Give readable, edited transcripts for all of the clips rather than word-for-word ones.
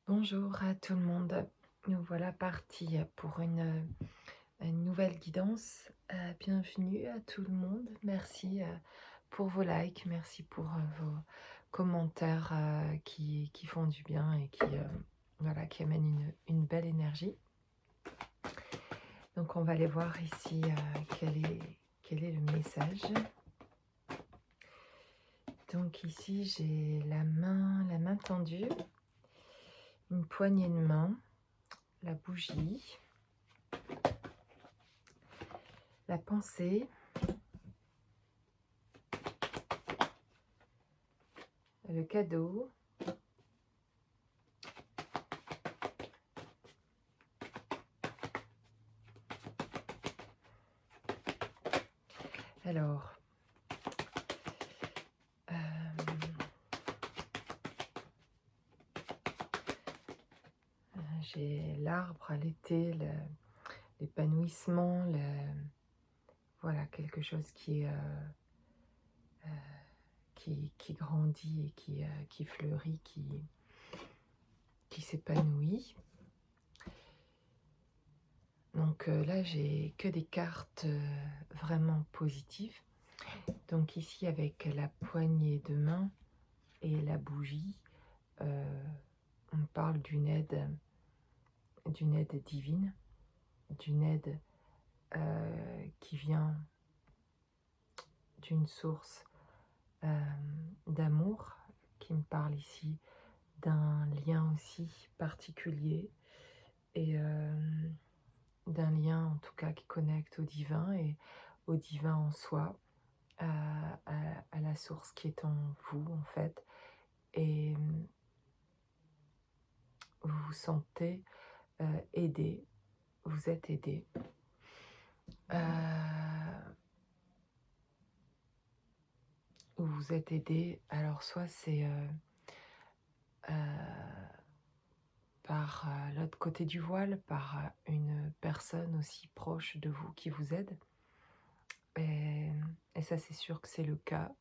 Bonjour à tout le monde. Nous voilà partis pour une nouvelle guidance. Bienvenue à tout le monde. Merci pour vos likes, merci pour vos commentaires qui font du bien et voilà, qui amènent une belle énergie. Donc on va aller voir ici quel est le message. Donc ici j'ai la main tendue, une poignée de main, la bougie, la pensée, le cadeau, alors, euh, j'ai l'arbre à l'été, l'épanouissement, voilà, quelque chose qui grandit et qui fleurit, qui s'épanouit. Donc là, j'ai que des cartes vraiment positives. Donc ici, avec la poignée de main et la bougie, on parle d'une aide divine, d'une aide qui vient d'une source d'amour, qui me parle ici d'un lien aussi particulier et d'un lien en tout cas qui connecte au divin et au divin en soi, à la source qui est en vous en fait. Et vous vous sentez aidé, vous êtes aidé. Vous êtes aidé, alors soit c'est par l'autre côté du voile, par une personne aussi proche de vous qui vous aide. Et ça, c'est sûr que c'est le cas.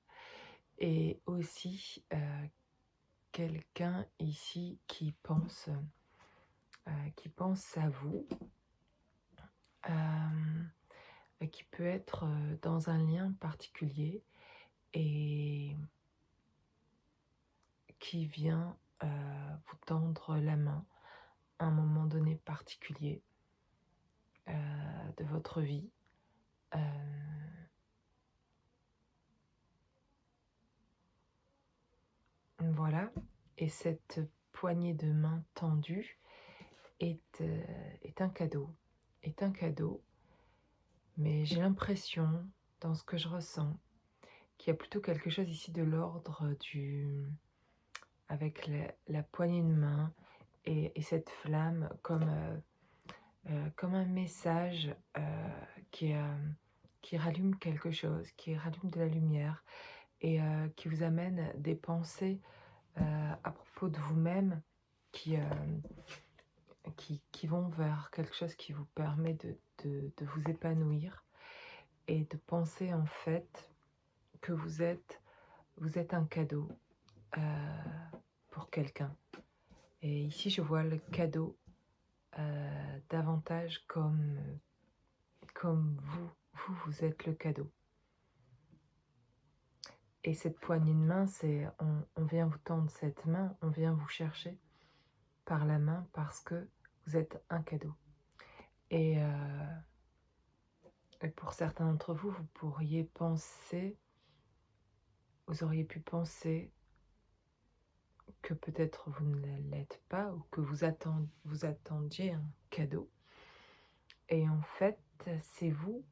Et aussi quelqu'un ici qui pense à vous, qui peut être dans un lien particulier et qui vient vous tendre la main à un moment donné particulier de votre vie. Voilà, et cette poignée de main tendue est un cadeau, mais j'ai l'impression, dans ce que je ressens, qu'il y a plutôt quelque chose ici de l'ordre avec la poignée de main et cette flamme comme un message qui rallume quelque chose, qui rallume de la lumière et qui vous amène des pensées à propos de vous-même qui, qui vont vers quelque chose qui vous permet de vous épanouir et de penser en fait que vous êtes un cadeau pour quelqu'un. Et ici, je vois le cadeau davantage comme vous êtes le cadeau. Et cette poignée de main, c'est on vient vous tendre cette main, on vient vous chercher par la main parce que vous êtes un cadeau. Et pour certains d'entre vous, vous auriez pu penser que peut-être vous ne l'êtes pas ou que vous attendiez un cadeau. Et en fait, c'est vous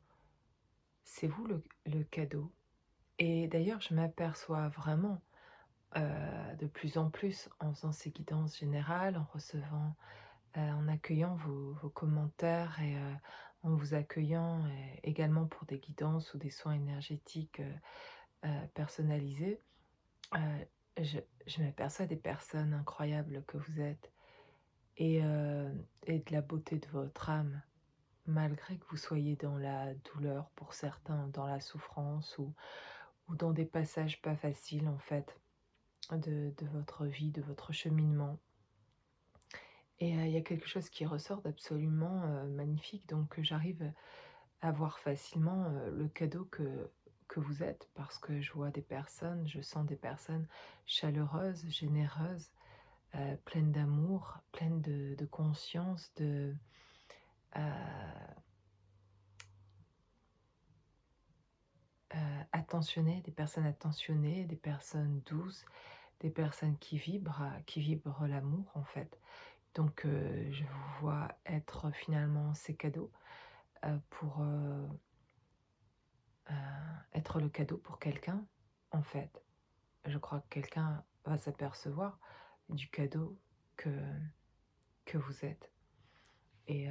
le cadeau. Et d'ailleurs, je m'aperçois vraiment de plus en plus en faisant ces guidances générales, en recevant, en accueillant vos commentaires et en vous accueillant également pour des guidances ou des soins énergétiques personnalisés. Euh, je m'aperçois des personnes incroyables que vous êtes et de la beauté de votre âme, malgré que vous soyez dans la douleur pour certains, dans la souffrance ou dans des passages pas faciles en fait de votre vie, de votre cheminement. et il y a quelque chose qui ressort d'absolument, magnifique, donc j'arrive à voir facilement, le cadeau que vous êtes, parce que je vois des personnes, je sens des personnes chaleureuses, généreuses, pleines d'amour, pleines de conscience, heu attentionnées, des personnes attentionnées, des personnes douces, des personnes qui vibrent l'amour, en fait. Donc je vous vois être finalement ces cadeaux, pour, heu, être le cadeau pour quelqu'un, en fait. Je crois que quelqu'un va s'apercevoir du cadeau que que vous êtes et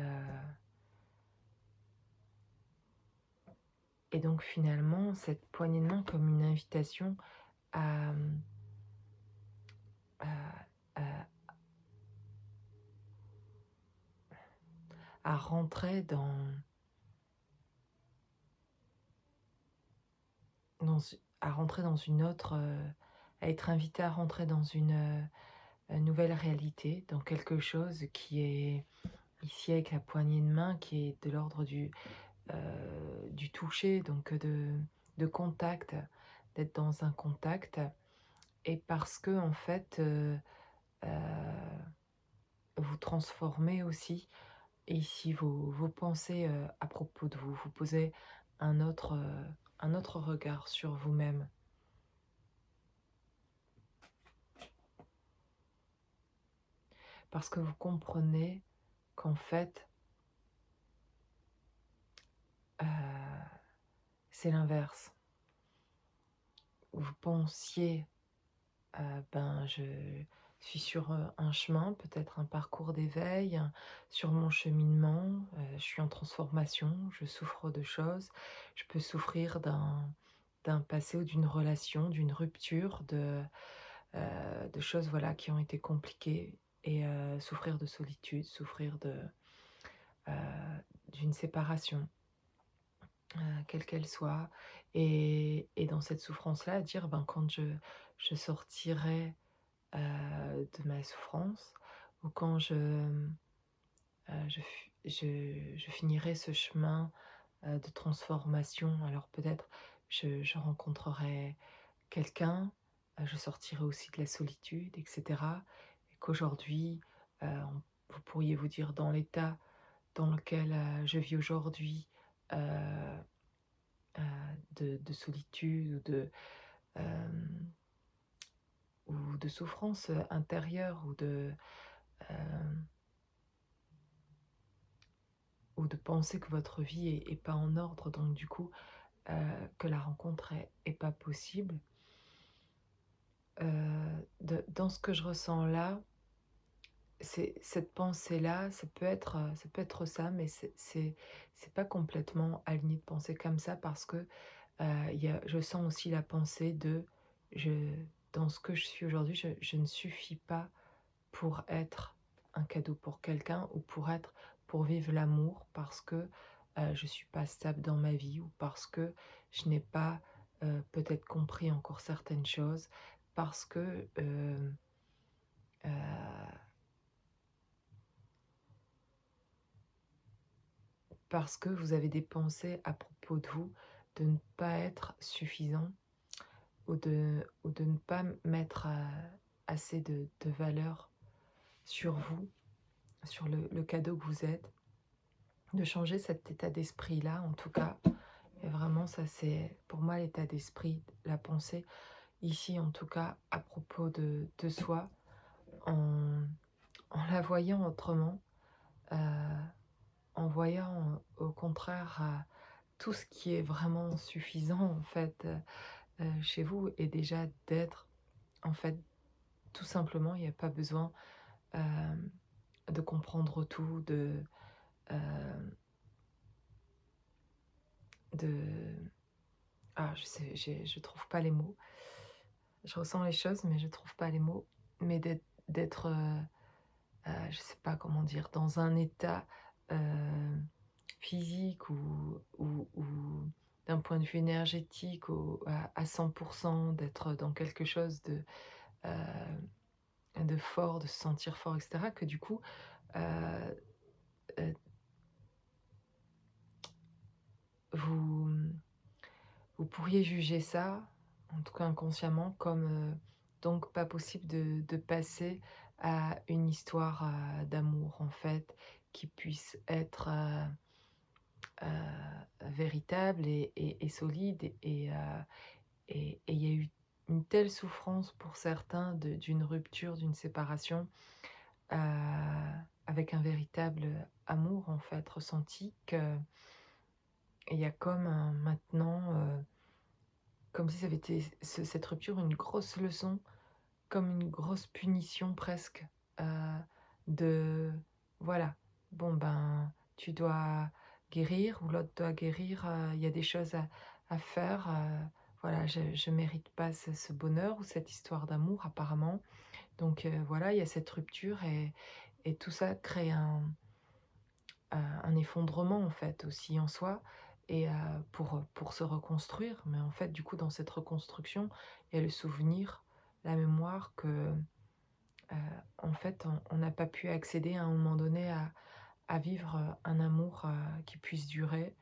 donc finalement cette poignée de main comme une invitation à, à à à rentrer à rentrer dans une autre, à être invité à rentrer dans une nouvelle réalité, dans quelque chose qui est ici avec la poignée de main, qui est de l'ordre du toucher, donc de contact, d'être dans un contact et parce que en fait, heu, vous transformez aussi et ici vos pensées, à propos de vous. Vous posez un autre regard sur vous-même. Parce que vous comprenez qu'en fait, heu, c'est l'inverse. Vous pensiez, ben, je suis sur, un chemin, peut-être un parcours d'éveil, sur mon cheminement, je suis en transformation, je souffre de choses. Je peux souffrir d'un passé ou d'une relation, d'une rupture, de choses, voilà, qui ont été compliquées et souffrir de solitude, souffrir heu, d'une séparation. Quelle qu'elle soit et dans cette souffrance-là, dire, ben, quand je sortirai, de ma souffrance ou quand je finirai ce chemin, de transformation, alors peut-être je rencontrerai quelqu'un, je sortirai aussi de la solitude et cetera et qu'aujourd'hui, on vous pourriez vous dire dans l'état dans lequel, je vis aujourd'hui, heu de solitude hem, ou de souffrance, intérieure hem, ou de penser que votre vie est pas en ordre, donc du coup, que la rencontre est pas possible. De dans ce que je ressens là, c'est cette pensée-là, ça peut être ça, mais c'est pas complètement aligné de penser comme ça parce que, il y a je sens aussi la pensée de: «Je dans ce que je suis aujourd'hui, je ne suffis pas pour être un cadeau pour quelqu'un ou pour vivre l'amour parce que, je suis pas stable dans ma vie ou parce que je n'ai pas, peut-être compris encore certaines choses, parce que, heu, parce que vous avez des pensées à propos de vous, de ne pas être suffisant ou de ne pas mettre, assez de valeur sur vous, sur le cadeau que vous êtes. De changer cet état d'esprit-là, en tout cas et vraiment ça c'est pour moi l'état d'esprit, la pensée ici en tout cas à propos de soi en la voyant autrement, heu, en voyant au contraire, tout ce qui est vraiment suffisant en fait, chez vous et déjà d'être en fait tout simplement il y a pas besoin, hem, de comprendre tout, heu, de je sais je trouve pas les mots. Je ressens les choses, mais je trouve pas les mots. Mais d'être, je sais pas comment dire, dans un état, physique ou d'un point de vue énergétique à 100 d'être dans quelque chose de fort, de se sentir fort et cetera, que du coup, heu heu, vous, vous pourriez juger ça, en tout cas inconsciemment, comme, donc pas possible de passer à une histoire, d'amour, en fait, qui puisse être, véritable et solide et il y a eu une telle souffrance pour certains d'une rupture, d'une séparation, heu, avec un véritable amour, en fait, ressenti, qu'il y a comme un maintenant, comme si ça avait été cette rupture une grosse leçon, comme une grosse punition presque, heu, de voilà, bon ben, tu dois guérir ou l'autre doit guérir, il y a des choses à faire, voilà, je mérite pas ce bonheur ou cette histoire d'amour apparemment. Donc voilà, il y a cette rupture et tout ça crée un effondrement en fait aussi en soi et pour se reconstruire. Mais en fait, du coup, dans cette reconstruction, il y a le souvenir, la mémoire que, heu, en fait, on n'a pas pu accéder à un moment donné à vivre, un amour, qui puisse durer,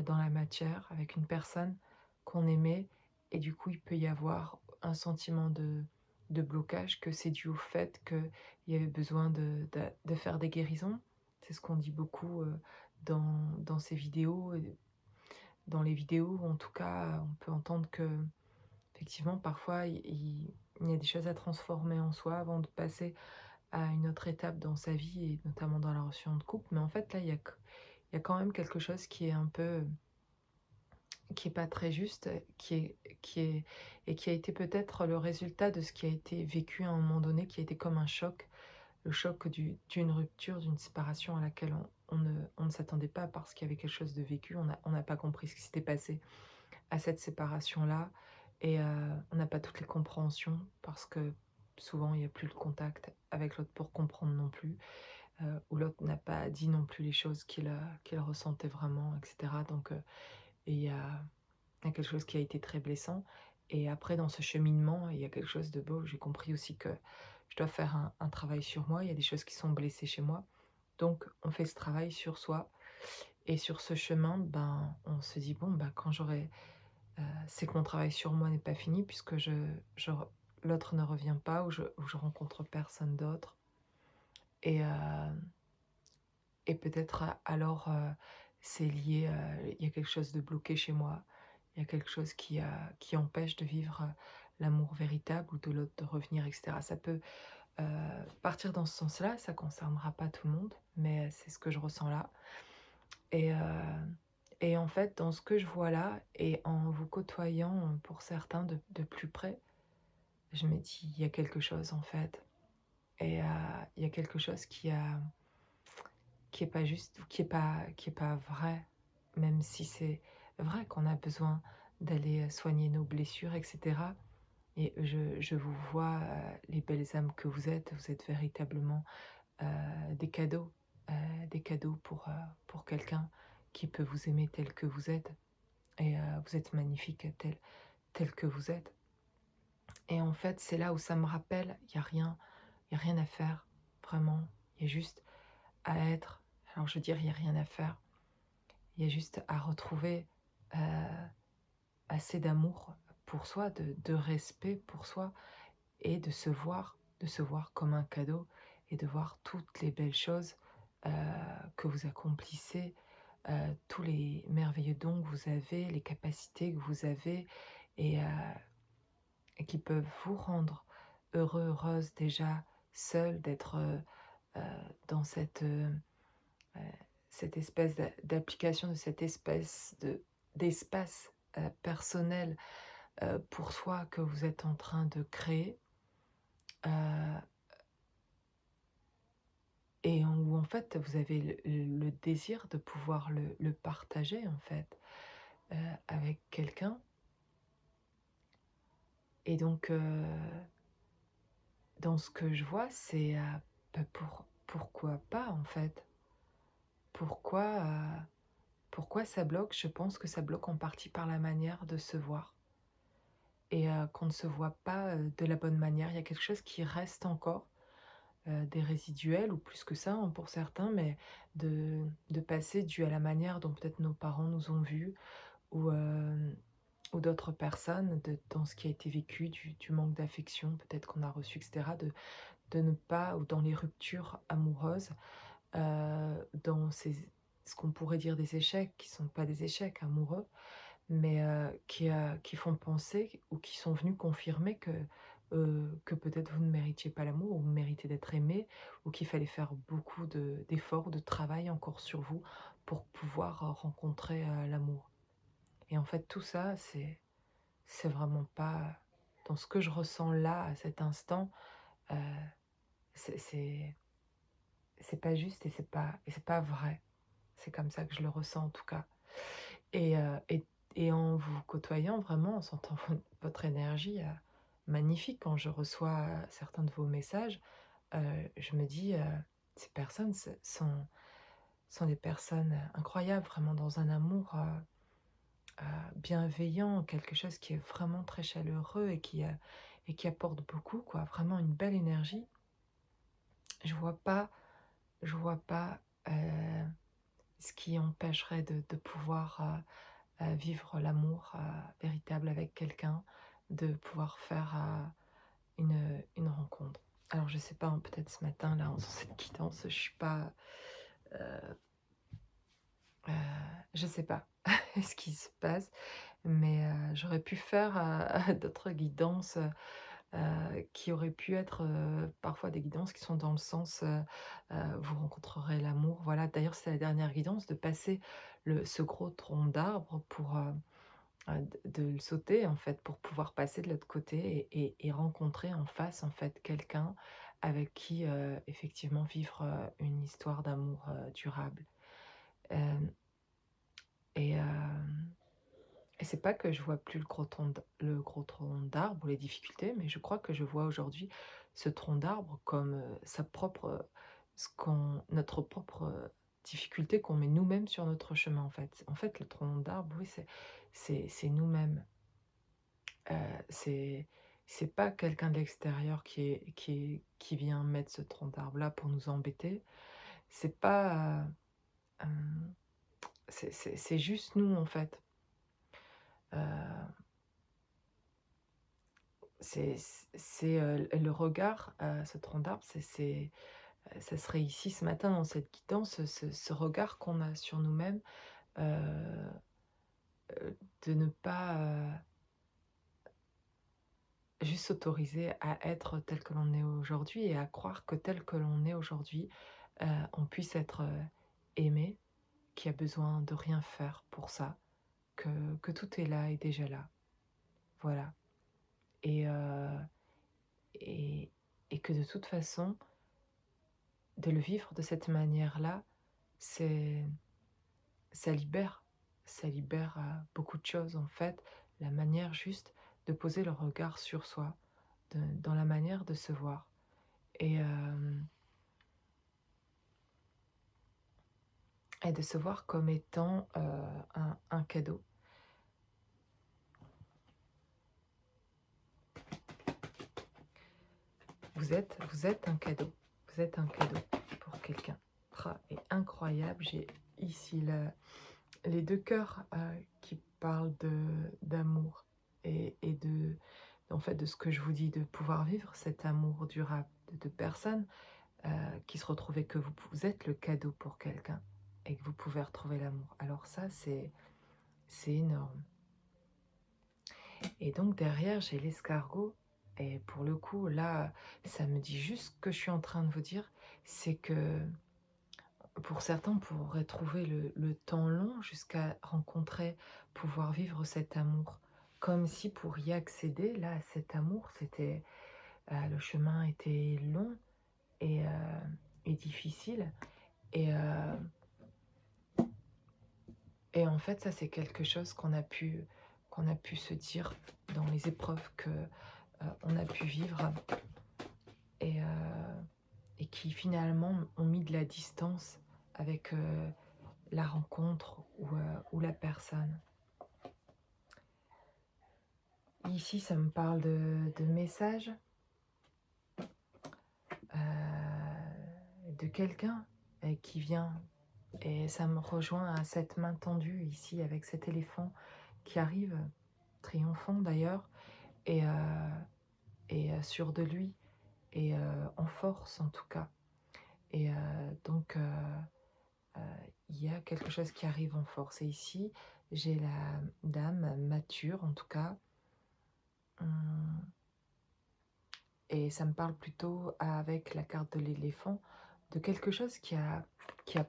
dans la matière avec une personne qu'on aimait et du coup, il peut y avoir un sentiment de blocage, que c'est dû au fait qu'il y avait besoin de faire des guérisons. C'est ce qu'on dit beaucoup, dans ces vidéos et dans les vidéos, en tout cas, on peut entendre qu'effectivement, parfois, il y a des choses à transformer en soi avant de passer à une autre étape dans sa vie et notamment dans la relation de couple. Mais en fait, là, il y a quand même quelque chose qui est un peu qui est pas très juste, qui est et qui a été peut-être le résultat de ce qui a été vécu à un moment donné, qui a été comme un choc. Le choc d'une rupture, d'une séparation à laquelle on ne s'attendait pas parce qu'il y avait quelque chose de vécu. On n'a pas compris ce qui s'était passé à cette séparation-là et on n'a pas toutes les compréhensions parce que souvent il y a plus le contact avec l'autre pour comprendre non plus, ou l'autre n'a pas dit non plus les choses qu'il ressentait vraiment et cetera. Donc et il y a quelque chose qui a été très blessant et après dans ce cheminement, il y a quelque chose de beau. J'ai compris aussi que je dois faire un travail sur moi. Il y a des choses qui sont blessées chez moi. Donc on fait ce travail sur soi et sur ce chemin, ben, on se dit: «Bon, ben, quand j'aurai, c'est que mon travail sur moi n'est pas fini puisque je re l'autre ne revient pas ou je rencontre personne d'autre» et et peut-être alors, c'est lié, il y a quelque chose de bloqué chez moi. Il y a quelque chose qui empêche de vivre, l'amour véritable ou de l'autre de revenir et cetera. Ça peut, partir dans ce sens-là, ça concernera pas tout le monde, mais c'est ce que je ressens là et en fait, dans ce que je vois là et en vous côtoyant, pour certains de plus près, je me dis: «Il y a quelque chose en fait» et il y a quelque chose qui est pas juste ou qui est pas vrai, même si c'est vrai qu'on a besoin d'aller, soigner nos blessures et cetera et je vous vois, les belles âmes que vous êtes véritablement, des cadeaux pour quelqu'un qui peut vous aimer tel que vous êtes et vous êtes magnifique tel que vous êtes et en fait, c'est là où ça me rappelle, il y a rien à faire, vraiment. Il y a juste à être. Alors je veux dire, il y a rien à faire. Il y a juste à retrouver, heu, assez d'amour pour soi, de respect pour soi et de se voir comme un cadeau et de voir toutes les belles choses, heu, que vous accomplissez, tous les merveilleux dons que vous avez, les capacités que vous avez et et qui peuvent vous rendre heureux, heureuse déjà seule d'être, heu, dans heu, cette espèce d'application de cette espèce d'espace, personnel, pour soi que vous êtes en train de créer, heu et où en fait vous avez le désir de pouvoir le partager en fait, avec quelqu'un et donc dans ce que je vois c'est, bah, pourquoi pas en fait? Pourquoi, pourquoi ça bloque? Je pense que ça bloque en partie par la manière de se voir et qu'on ne se voit pas, de la bonne manière. Il y a quelque chose qui reste encore, des résiduels ou plus que ça, hein, pour certains, mais de passé dû à la manière dont peut-être nos parents nous ont vus ou, ou d'autres personnes, dans ce qui a été vécu, du manque d'affection peut-être qu'on a reçu et cetera, de ne pas ou dans les ruptures amoureuses, dans ce qu'on pourrait dire des échecs, qui sont pas des échecs amoureux, mais qui font penser ou qui sont venus confirmer que peut-être vous ne méritiez pas l'amour ou vous méritez d'être aimé ou qu'il fallait faire beaucoup d'efforts, de travail encore sur vous pour pouvoir, rencontrer, l'amour. Et en fait tout ça, c'est vraiment pas dans ce que je ressens là, à cet instant, heu, c'est c'est c'est pas juste et c'est pas vrai. C'est comme ça que je le ressens en tout cas. Et en vous côtoyant vraiment, en sentant votre énergie, magnifique quand je reçois, certains de vos messages, je me dis, «Ces personnes sont des personnes, incroyables, vraiment dans un amour, bienveillant, quelque chose qui est vraiment très chaleureux et qui apporte beaucoup quoi, vraiment une belle énergie». Je vois pas je vois pas, ce qui empêcherait de pouvoir, vivre l'amour, véritable avec quelqu'un, de pouvoir faire, une rencontre. Alors je sais pas, hein, peut-être ce matin là, en faisant cette quittance, je suis pas, heu heu, je sais pas ce qui se passe, mais j'aurais pu faire, d'autres guidances, qui auraient pu être, parfois des guidances qui sont dans le sens, vous rencontrerez l'amour. Voilà, d'ailleurs, c'est la dernière guidance de passer ce gros tronc d'arbre pour, de le sauter en fait, pour pouvoir passer de l'autre côté et rencontrer en face, en fait, quelqu'un avec qui, effectivement vivre, une histoire d'amour, durable. Hem et hem et c'est pas que je vois plus le gros tronc d'arbre ou les difficultés, mais je crois que je vois aujourd'hui ce tronc d'arbre comme, sa propre, notre propre, difficulté qu'on met nous-mêmes sur notre chemin, en fait. En fait, le tronc d'arbre, oui, c'est nous-mêmes. C'est pas quelqu'un de l'extérieur qui vient mettre ce tronc d'arbre-là pour nous embêter. C'est pas, hem, c'est juste nous, en fait. Heu, le regard, ce tronc d'arbre, ça serait ici ce matin dans cette guidance, ce regard qu'on a sur nous-mêmes, heu de ne pas, juste s'autoriser à être tel que l'on est aujourd'hui et à croire que tel que l'on est aujourd'hui, on puisse être, aimé, qu'il y a besoin de rien faire pour ça, que tout est là et déjà là. Voilà. Et et et que de toute façon, de le vivre de cette manière-là, c'est ça libère. Ça libère, beaucoup de choses en fait, la manière juste de poser le regard sur soi, dans la manière de se voir. Et et de se voir comme étant, un cadeau. Vous êtes un cadeau. Vous êtes un cadeau pour quelqu'un. Et incroyable, j'ai ici les 2 cœurs, qui parlent d'amour et en fait, de ce que je vous dis, de pouvoir vivre cet amour durable de 2 personnes, qui se retrouvent et que vous êtes le cadeau pour quelqu'un et que vous pouvez retrouver l'amour. Alors ça, c'est énorme. Et donc derrière, j'ai l'escargot et pour le coup, là, ça me dit juste ce que je suis en train de vous dire, c'est que pour certains, on pourrait trouver le temps long jusqu'à rencontrer, pouvoir vivre cet amour. Comme si pour y accéder, là, à cet amour, le chemin était long et, et difficile. Et, et en fait, ça, c'est quelque chose qu'on a pu se dire dans les épreuves que, on a pu vivre et, et qui finalement ont mis de la distance avec, la rencontre ou la personne. Ici, ça me parle de messages, de quelqu'un qui vient, et ça me rejoint à cette main tendue ici avec cet éléphant qui arrive, triomphant d'ailleurs, et, sûr de lui, et en force en tout cas. Et donc il y a quelque chose qui arrive en force. Et ici, j'ai la dame mature en tout cas, hum, et ça me parle plutôt avec la carte de l'éléphant, de quelque chose qui a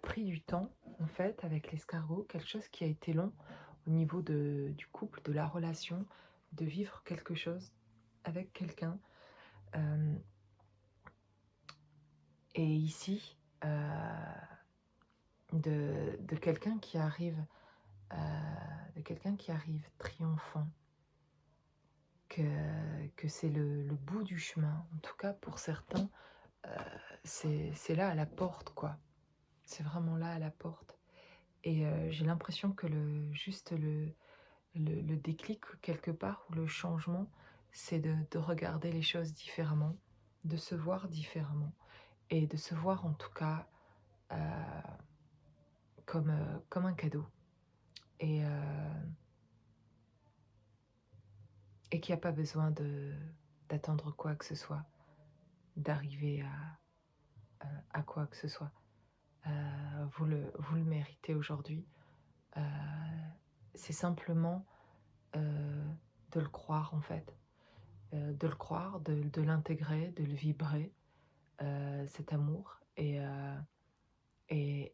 pris du temps en fait avec l'escargot, quelque chose qui a été long au niveau du couple, de la relation, de vivre quelque chose avec quelqu'un. Euh, et ici, de quelqu'un qui arrive, de quelqu'un qui arrive triomphant, que c'est le bout du chemin. En tout cas, pour certains, c'est là à la porte, quoi. C'est vraiment là à la porte. Et j'ai l'impression que juste le déclic, quelque part, ou le changement, c'est de regarder les choses différemment, de se voir différemment, et de se voir en tout cas comme un cadeau. Et, et qu'il n'y a pas besoin d'attendre quoi que ce soit, d'arriver à quoi que ce soit. Vous le méritez aujourd'hui. Euh, c'est simplement de le croire en fait. De le croire, de l'intégrer, de le vibrer, cet amour, et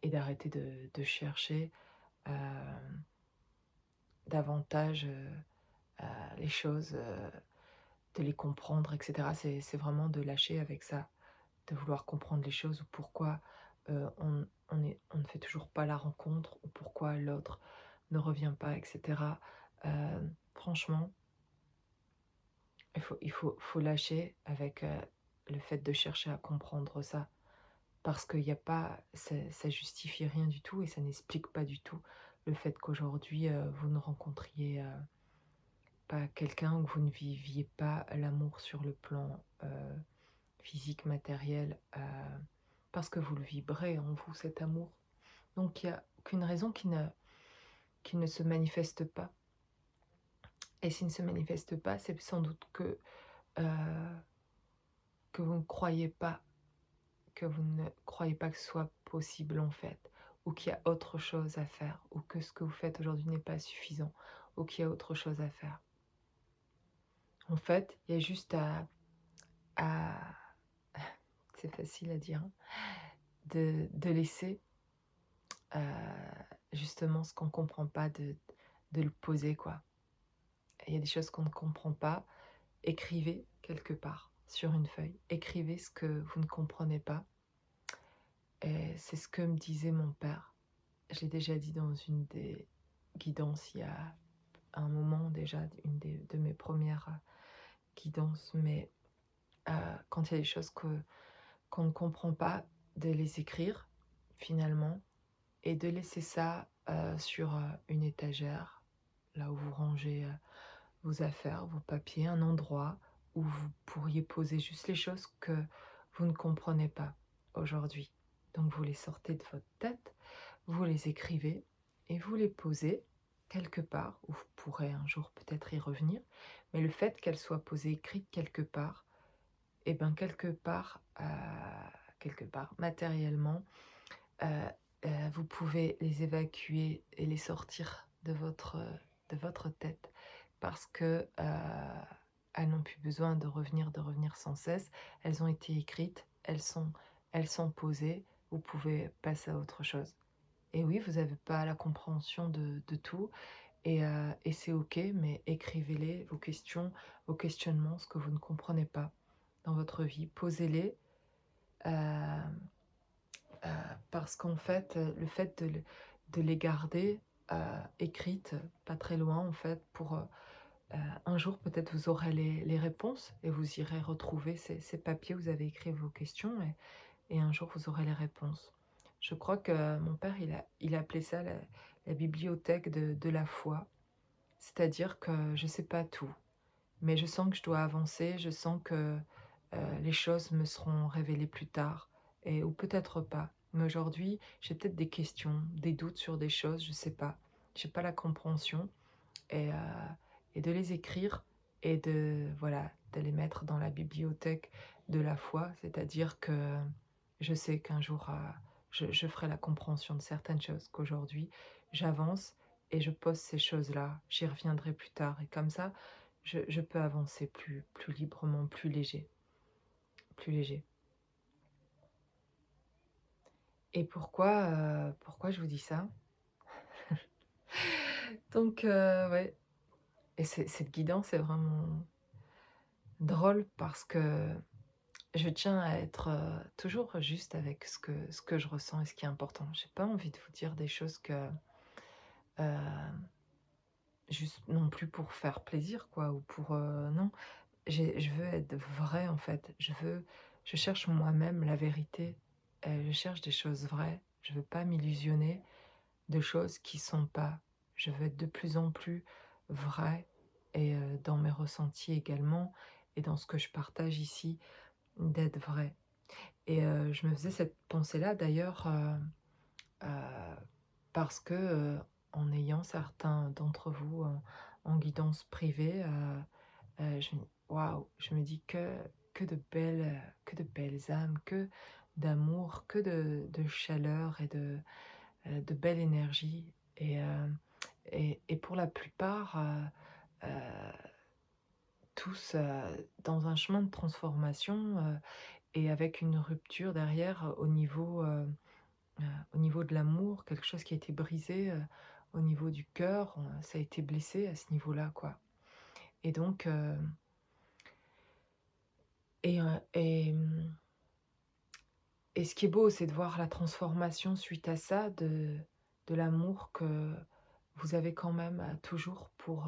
d'arrêter de chercher euh, davantage les choses, de les comprendre, etc. C'est vraiment de lâcher avec ça, de vouloir comprendre les choses, ou pourquoi on ne fait toujours pas la rencontre, ou pourquoi l'autre ne revient pas, etc. Franchement, faut lâcher avec le fait de chercher à comprendre ça. Parce qu'il n'y a pas, ça justifie rien du tout, et ça n'explique pas du tout le fait qu'aujourd'hui vous ne rencontriez pas quelqu'un, ou que vous ne viviez pas l'amour sur le plan physique, matériel, parce que vous le vibrez en vous, cet amour. Donc il n'y a aucune raison qui ne se manifeste pas. Et s'il ne se manifeste pas, c'est sans doute que vous ne croyez pas, que vous ne croyez pas que ce soit possible en fait, ou qu'il y a autre chose à faire, ou que ce que vous faites aujourd'hui n'est pas suffisant, ou qu'il y a autre chose à faire. En fait, il y a juste à c'est facile à dire, hein, de laisser justement ce qu'on ne comprend pas, de le poser, quoi. Il y a des choses qu'on ne comprend pas, écrivez quelque part sur une feuille, écrivez ce que vous ne comprenez pas. Et c'est ce que me disait mon père. Je l'ai déjà dit dans une des guidances il y a un moment déjà, de mes premières guidances, mais quand il y a des choses qu'on ne comprend pas, de les écrire finalement, et de laisser ça sur une étagère, là où vous rangez vos affaires, vos papiers, un endroit où vous pourriez poser juste les choses que vous ne comprenez pas aujourd'hui. Donc vous les sortez de votre tête, vous les écrivez et vous les posez quelque part où vous pourrez un jour peut-être y revenir. Mais le fait qu'elles soient posées écrites quelque part, et bien quelque part matériellement, vous pouvez les évacuer et les sortir de votre tête, parce que elles n'ont plus besoin de revenir sans cesse. Elles ont été écrites, elles sont posées, vous pouvez passer à autre chose. Et oui, vous n'avez pas la compréhension de tout, et c'est ok, mais écrivez-les, vos questions, vos questionnements, ce que vous ne comprenez pas dans votre vie, posez-les, euh, parce qu'en fait, le fait de les garder écrites, pas très loin en fait, pour un jour peut-être vous aurez les réponses, et vous irez retrouver ces papiers où vous avez écrit vos questions, et un jour vous aurez les réponses. Je crois que mon père, il a appelé ça la bibliothèque de la foi, c'est-à-dire que je ne sais pas tout, mais je sens que je dois avancer, je sens que les choses me seront révélées plus tard, et ou peut-être pas. Mais aujourd'hui, j'ai peut-être des questions, des doutes sur des choses, je sais pas. J'ai pas la compréhension et heu et de les écrire et de voilà, de les mettre dans la bibliothèque de la foi. C'est-à-dire que je sais qu'un jour, je ferai la compréhension de certaines choses, qu'aujourd'hui j'avance et je pose ces choses-là. J'y reviendrai plus tard et comme ça, je peux avancer plus librement, plus léger, plus léger. Et pourquoi je vous dis ça? Donc ouais, et cette guidance est vraiment drôle parce que je tiens à être, toujours juste avec ce que je ressens et ce qui est important. J'ai pas envie de vous dire des choses que, heu, juste non plus pour faire plaisir quoi ou pour, non. Je veux être vraie en fait. Je cherche moi-même la vérité, je cherche des choses vraies. Je veux pas m'illusionner de choses qui sont pas. Je veux être de plus en plus vraie et dans mes ressentis également et dans ce que je partage ici, d'être vraie. Et je me faisais cette pensée-là d'ailleurs, heu, parce que, en ayant certains d'entre vous en guidance privée, je me waouh, je me dis que de belles âmes, que d'amour, que de chaleur et de belle énergie et pour la plupart, heu, tous, dans un chemin de transformation, et avec une rupture derrière, heu, au niveau de l'amour, quelque chose qui a été brisé, au niveau du cœur, ça a été blessé à ce niveau-là, quoi. Et donc et heu et mmh et ce qui est beau, c'est de voir la transformation suite à ça de l'amour que vous avez quand même, toujours pour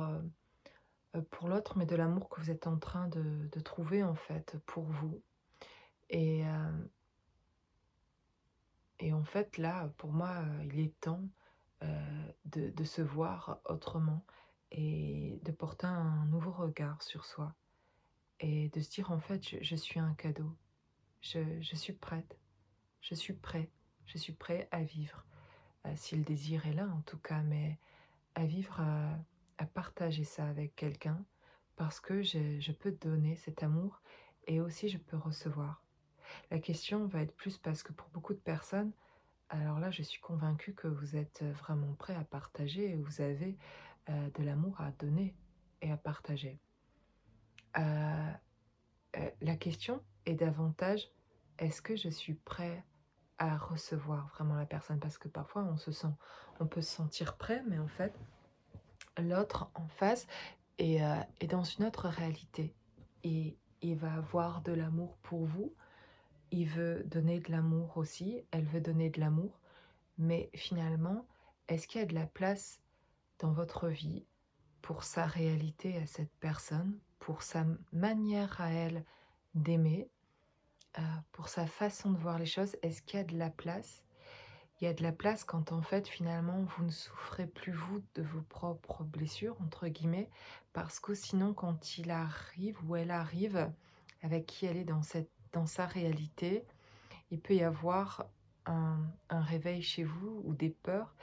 l'autre, mais de l'amour que vous êtes en train de trouver, en fait, pour vous. Et et en fait, là, pour moi, il est temps, de se voir autrement et de porter un nouveau regard sur soi et de se dire: «En fait, je suis un cadeau. Je suis prête, je suis prêt, je suis prêt à vivre». Si le désir est là, en tout cas, mais à vivre, à partager ça avec quelqu'un parce que je peux donner cet amour et aussi je peux recevoir. La question va être plus parce que pour beaucoup de personnes, alors là, je suis convaincue que vous êtes, vraiment prêts à partager et vous avez, de l'amour à donner et à partager. Heu la question est davantage: «Est-ce que je suis prêt à recevoir vraiment la personne?» Parce que parfois on peut se sentir prêt, mais en fait, l'autre en face est dans une autre réalité et il va avoir de l'amour pour vous, il veut donner de l'amour aussi, elle veut donner de l'amour, mais finalement, est-ce qu'il y a de la place dans votre vie pour sa réalité à cette personne, pour sa manière à elle d'aimer, pour sa façon de voir les choses? Est-ce qu'il y a de la place? Il y a de la place quand en fait finalement vous ne souffrez plus vous de vos propres «blessures» entre guillemets, parce que sinon quand il arrive ou elle arrive avec qui elle est dans sa réalité, il peut y avoir un réveil chez vous ou des peurs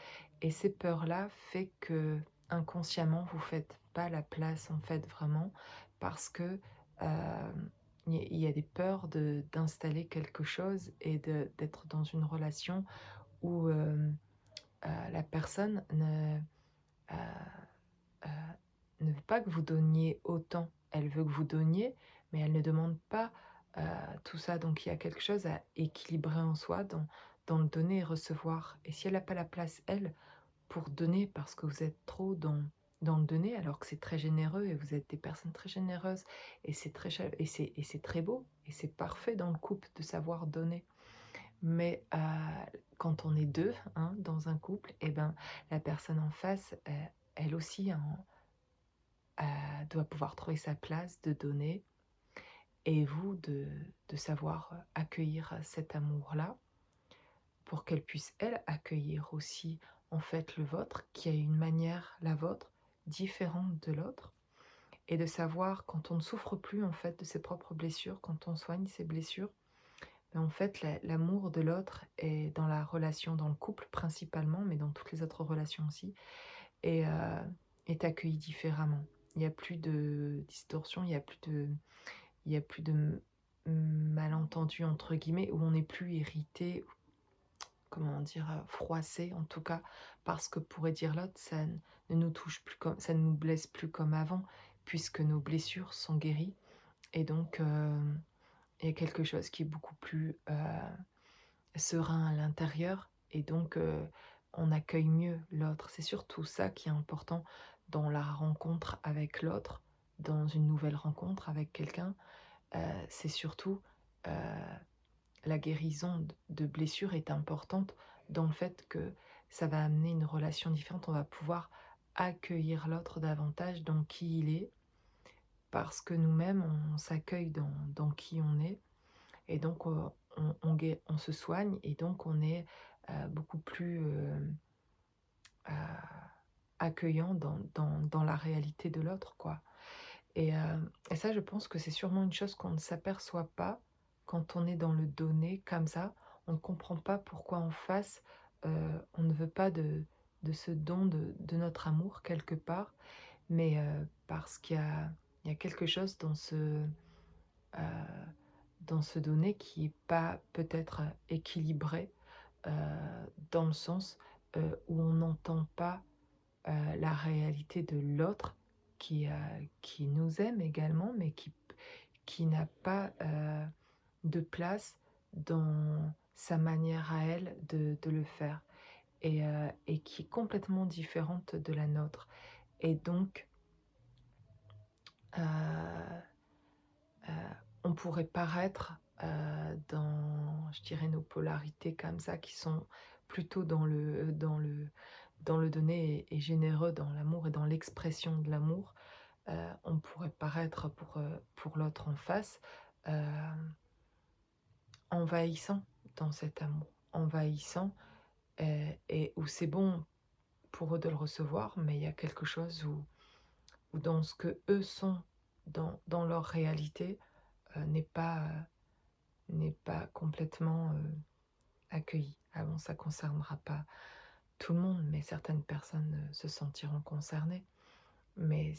et ces peurs-là fait que inconsciemment vous faites pas la place en fait vraiment parce que, il y a des peurs de d'installer quelque chose et d'être dans une relation où, la personne heu heu, ne veut pas que vous donniez autant. Elle veut que vous donniez, mais elle ne demande pas, heu, tout ça. Donc il y a quelque chose à équilibrer en soi dans le donner et recevoir. Et si elle n'a pas la place, elle, pour donner parce que vous êtes trop dans le donner, alors que c'est très généreux et vous êtes des personnes très généreuses et c'est très cha et c'est très beau et c'est parfait dans le couple de savoir donner. Mais quand on est 2 hein, dans un couple et ben, la personne en face, elle aussi doit pouvoir trouver sa place de donner et vous de savoir, accueillir cet amour-là pour qu'elle puisse, elle, accueillir aussi, en fait, le vôtre, qui a une manière, la vôtre, différente de l'autre et de savoir quand on ne souffre plus, en fait, de ses propres blessures, quand on soigne ses blessures, Mais en fait, l'amour de l'autre est dans la relation, dans le couple principalement, mais dans toutes les autres relations aussi, est, est accueilli différemment. Il y a plus de distorsion, il y a plus de «malentendus» entre guillemets, où on n'est plus irrité, comment dire? Froissé en tout cas, parce que pourrait dire l'autre, ne nous touche plus comme ça, ne nous blesse plus comme avant, puisque nos blessures sont guéries et donc il y a quelque chose qui est beaucoup plus, serein à l'intérieur et donc on accueille mieux l'autre. C'est surtout ça qui est important dans la rencontre avec l'autre, dans une nouvelle rencontre avec quelqu'un, c'est surtout, heu, la guérison de blessures est importante dans le fait que ça va amener une relation différente. On va pouvoir accueillir l'autre davantage dans qui il est, parce que nous-mêmes on s'accueille dans qui on est et donc, on se soigne et donc on est, beaucoup plus, heu, accueillant dans la réalité de l'autre, quoi. Et ça, je pense que c'est sûrement une chose qu'on ne s'aperçoit pas quand on est dans le donner comme ça. On ne comprend pas pourquoi en face, on ne veut pas de ce don de notre amour quelque part, mais parce qu'il y a quelque chose heu dans ce donné qui est pas peut-être, équilibré, heu, dans le sens, où on n'entend pas, la réalité de l'autre qui nous aime également, mais qui n'a pas, de place dans sa manière à elle de le faire et qui est complètement différente de la nôtre et donc heu Heu, on pourrait paraître, dans, je dirais, nos polarités comme ça qui sont plutôt dans le donner et généreux, dans l'amour et dans l'expression de l'amour. On pourrait paraître pour l'autre en face, hem, envahissant dans cet amour, envahissant, et où c'est bon pour eux de le recevoir, mais il y a quelque chose où dans ce qu'eux sont, dans leur réalité, n'est pas complètement, accueilli. Ah bon, ça concernera pas tout le monde, mais certaines personnes, se sentiront concernées. Mais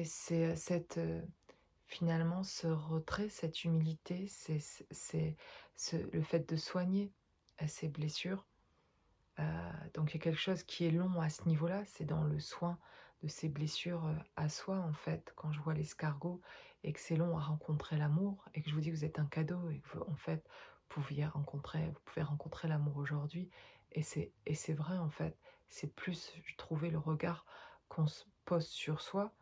c'est, finalement ce retrait, cette humilité, c'est le fait de soigner, ces blessures. Heu, donc il y a quelque chose qui est long à ce niveau-là, c'est dans le soin de ces blessures, à soi, en fait. Quand je vois l'escargot et que c'est long à rencontrer l'amour et que je vous dis que vous êtes un cadeau et que, en fait, vous pouvez rencontrer l'amour aujourd'hui et c'est vrai, en fait. C'est plus, je trouvais, le regard qu'on se pose sur soi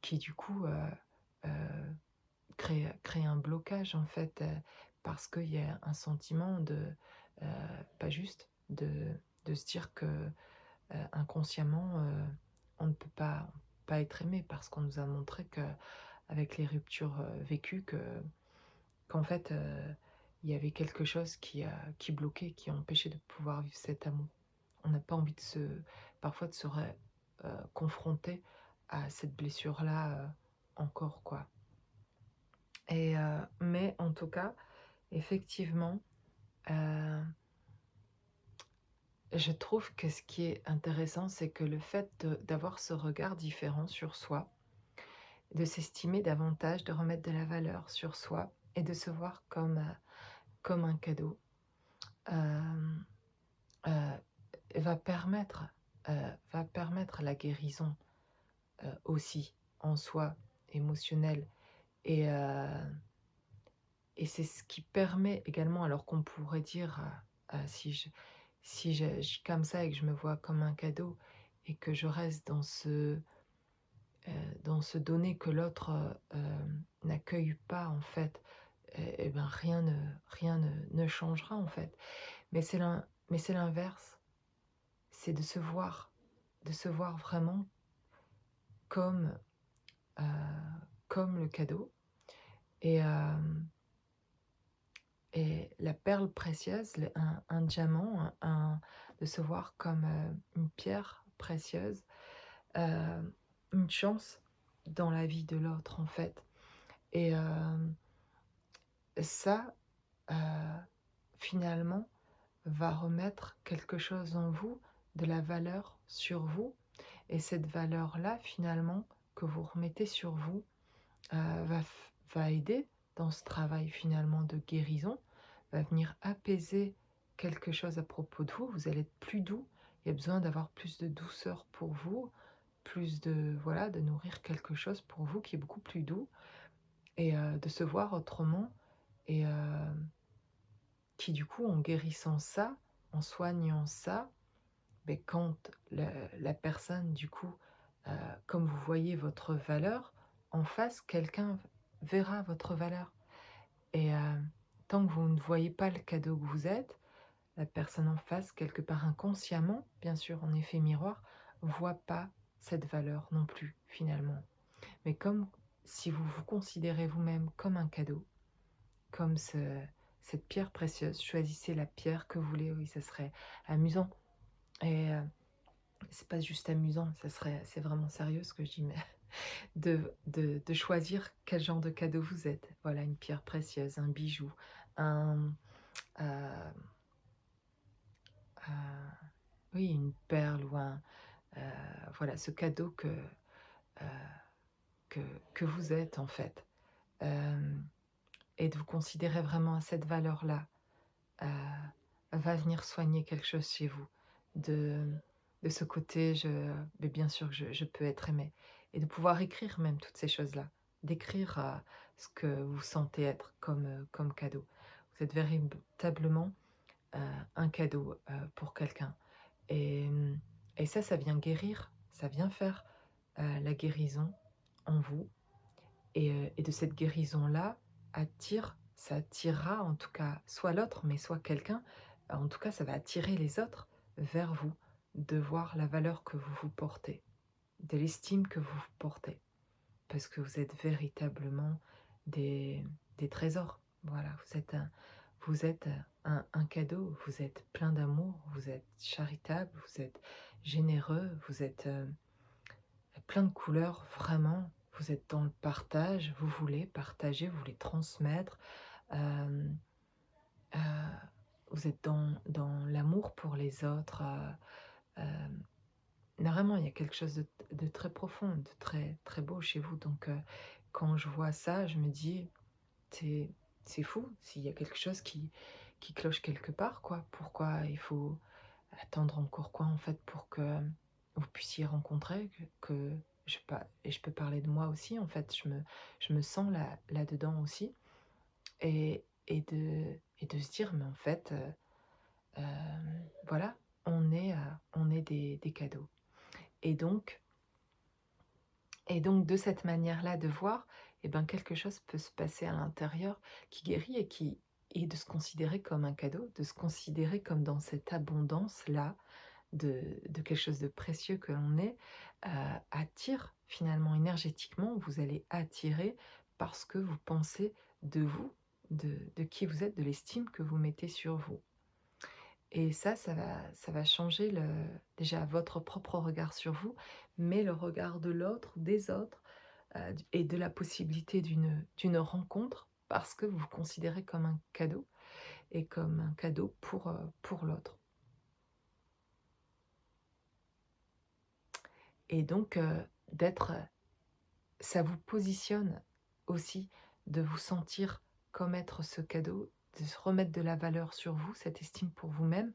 qui, du coup, crée un blocage, en fait, parce qu'il y a un sentiment heu, pas juste, de se dire que, inconsciemment, on ne peut pas être aimé parce qu'on nous a montré qu'avec les ruptures, vécues qu'en fait, il y avait quelque chose qui bloquait, qui empêchait de pouvoir vivre cet amour. On n'a pas envie parfois de se confronter à cette blessure-là, encore, quoi. Mais en tout cas, effectivement, heu, je trouve que ce qui est intéressant, c'est que le fait d'avoir ce regard différent sur soi, de s'estimer davantage, de remettre de la valeur sur soi et de se voir comme un cadeau, hem, heu, va permettre, va permettre la guérison, aussi en soi, émotionnelle et c'est ce qui permet également alors qu'on pourrait dire, si j'agis comme ça et que je me vois comme un cadeau et que je reste dans ce donner que l'autre, n'accueille pas en fait, et ben rien ne changera en fait. Mais c'est l'inverse, c'est de se voir vraiment comme, heu, comme le cadeau et la perle précieuse, un diamant, de se voir comme, une pierre précieuse, une chance dans la vie de l'autre, en fait et ça, heu, finalement, va remettre quelque chose en vous, de la valeur sur vous, et cette valeur-là, finalement, que vous remettez sur vous, va aider dans ce travail, finalement, de guérison, va venir apaiser quelque chose à propos de vous. Vous allez être plus doux. Il y a besoin d'avoir plus de douceur pour vous, plus de voilà, de nourrir quelque chose pour vous qui est beaucoup plus doux, et de se voir autrement, et qui du coup, en guérissant ça, en soignant ça, beh, quand la personne du coup, heu, comme vous voyez votre valeur, en face, quelqu'un verra votre valeur, et tant que vous ne voyez pas le cadeau que vous êtes, la personne en face, quelque part inconsciemment, bien sûr, en effet miroir, voit pas cette valeur non plus, finalement. Mais comme si vous vous considérez vous-même comme un cadeau, comme cette pierre précieuse, choisissez la pierre que vous voulez. Oui, ça serait amusant, et c'est pas juste amusant, c'est vraiment sérieux ce que je dis, mais de choisir quel genre de cadeau vous êtes. Voilà, une pierre précieuse, un bijou, un, heu oui, une perle, ou un, heu, voilà, ce cadeau heu, que que vous êtes, en fait. Hem Et de vous considérer vraiment à cette valeur-là, heu, va venir soigner quelque chose chez vous. De de ce côté, mais bien sûr que je peux être aimé, et de pouvoir écrire même toutes ces choses-là. D'écrire, ce que vous sentez être comme cadeau. Vous êtes véritablement, heu, un cadeau, pour quelqu'un, et et ça vient guérir, ça vient faire, la guérison en vous, et de cette guérison-là ça attirera en tout cas soit l'autre, mais soit quelqu'un, en tout cas ça va attirer les autres vers vous, de voir la valeur que vous vous portez, de l'estime que vous vous portez. Parce que vous êtes véritablement des trésors. Voilà, vous êtes un cadeau, vous êtes plein d'amour, vous êtes charitable, vous êtes généreux, vous êtes, plein de couleurs, vraiment. Vous êtes dans le partage, vous voulez partager, vous voulez transmettre, hem, heu, vous êtes dans l'amour pour les autres, hem, vraiment, il y a quelque chose de très profond, de très, très beau chez vous, donc quand je vois ça, je me dis: «C'est c'est fou, s'il y a quelque chose qui cloche quelque part, quoi. Pourquoi il faut attendre encore quoi, en fait, pour que vous puissiez rencontrer, que je peux parler de moi aussi, en fait, je me sens là-dedans aussi, et de se dire: «Mais en fait, voilà, on est des cadeaux», et donc de cette manière-là de voir, et ben, quelque chose peut se passer à l'intérieur qui guérit, et de se considérer comme un cadeau, de se considérer comme dans cette abondance-là, de quelque chose de précieux que l'on est, attire finalement énergétiquement, vous allez attirer parce que vous pensez de vous, de qui vous êtes, de l'estime que vous mettez sur vous, et ça va changer déjà votre propre regard sur vous, mais le regard de l'autre, des autres, et de la possibilité d'une rencontre, parce que vous vous considérez comme un cadeau, et comme un cadeau pour l'autre, et donc d'être ça vous positionne aussi, de vous sentir comme être ce cadeau, de se remettre de la valeur sur vous, cette estime pour vous-même,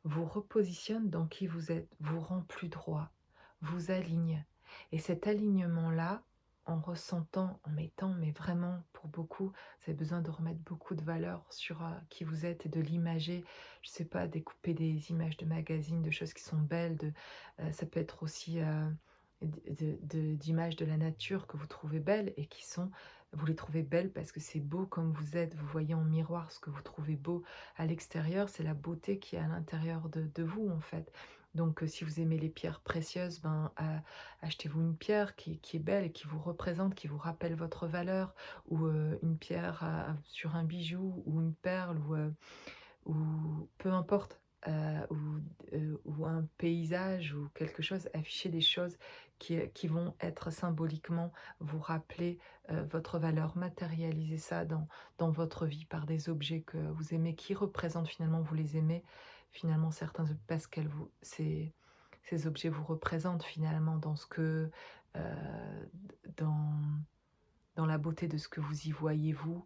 vous repositionne dans qui vous êtes, vous rend plus droit, vous aligne. Et cet alignement-là, en ressentant, en mettant, mais vraiment pour beaucoup, vous avez besoin de remettre beaucoup de valeur sur qui vous êtes, et de l'imager. Je sais pas, découper des images de magazines, de choses qui sont belles, ça peut être aussi d'images de la nature que vous trouvez belles, et vous les trouvez belles parce que c'est beau comme vous êtes, vous voyez en miroir ce que vous trouvez beau à l'extérieur, c'est la beauté qui est à l'intérieur de vous, en fait. Donc si vous aimez les pierres précieuses, ben, achetez-vous une pierre qui est belle et qui vous représente, qui vous rappelle votre valeur, ou une pierre sur un bijou, ou une perle, ou peu importe. ou ou un paysage ou quelque chose, afficher des choses qui vont être symboliquement vous rappeler, votre valeur. Matérialiser ça dans votre vie par des objets que vous aimez, qui représentent finalement vous les aimez, finalement certains parce qu'elles vous ces objets vous représentent finalement dans ce que, dans dans la beauté de ce que vous y voyez vous,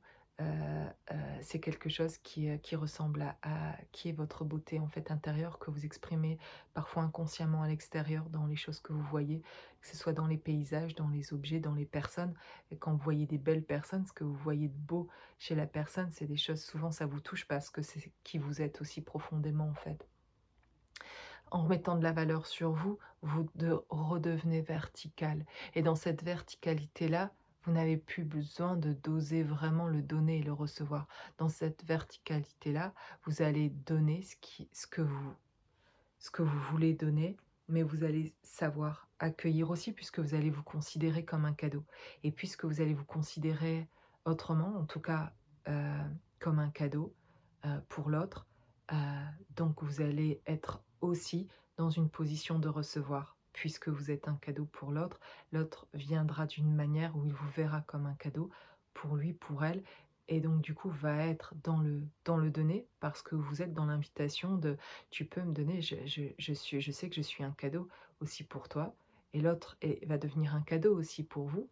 c'est quelque chose qui ressemble à qui est votre beauté, en fait, intérieure que vous exprimez parfois inconsciemment à l'extérieur dans les choses que vous voyez, que ce soit dans les paysages, dans les objets, dans les personnes. Et quand vous voyez des belles personnes, ce que vous voyez de beau chez la personne, c'est des choses souvent ça vous touche parce que c'est qui vous êtes aussi profondément, en fait. En remettant de la valeur sur vous, vous redevenez vertical et dans cette verticalité-là, vous n'avez plus besoin de d'oser vraiment le donner et le recevoir. Dans cette verticalité-là, vous allez donner ce que vous voulez donner, mais vous allez savoir accueillir aussi puisque vous allez vous considérer comme un cadeau et puisque vous allez vous considérer autrement, en tout cas, heu, comme un cadeau, pour l'autre, heu, donc vous allez être aussi dans une position de recevoir. Puisque vous êtes un cadeau pour l'autre, l'autre viendra d'une manière où il vous verra comme un cadeau pour lui, pour elle et donc du coup va être dans le donner parce que vous êtes dans l'invitation de tu peux me donner, je sais que je suis un cadeau aussi pour toi et l'autre va devenir un cadeau aussi pour vous,